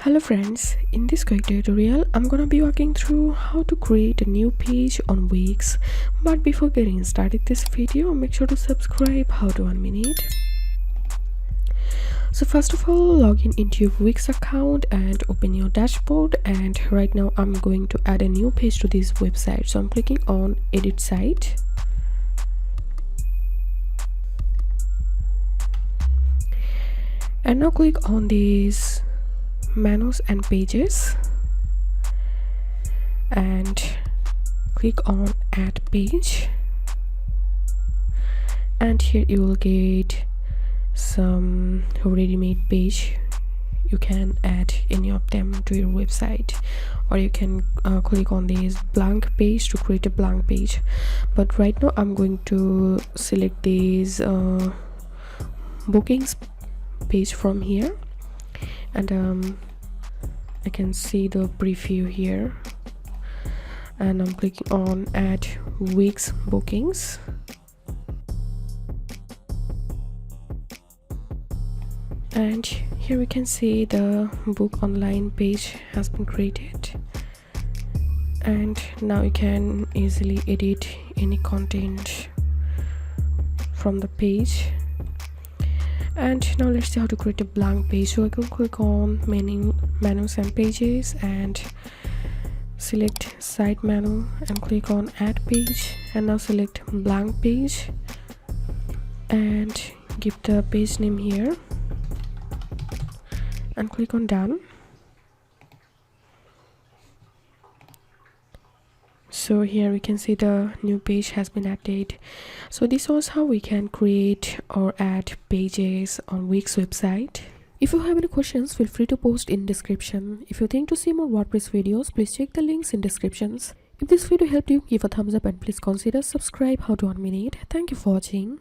Hello friends, in this quick tutorial I'm gonna be walking through how to create a new page on Wix. But before getting started this video, make sure to subscribe. How to 1 minute. So first of all, log in into your Wix account and open your dashboard, and right now I'm going to add a new page to this website. So I'm clicking on edit site. And now click on these menus and pages and click on add page, and here you will get some ready-made page. You can add any of them to your website, or you can click on this blank page to create a blank page. But right now I'm going to select this bookings page from here, and I can see the preview here, and I'm clicking on add Wix bookings. And here we can see the book online page has been created, and now you can easily edit any content from the page. And now let's see how to create a blank page. So I can click on menus and pages and select side menu and click on add page, and now select blank page and give the page name here and click on done. So here we can see the new page has been added. So this was how we can create or add pages on Wix website. If you have any questions, feel free to post in description. If you think to see more WordPress videos, please check the links in descriptions. If this video helped you, give a thumbs up and please consider subscribe. How to 1 minute. Thank you for watching.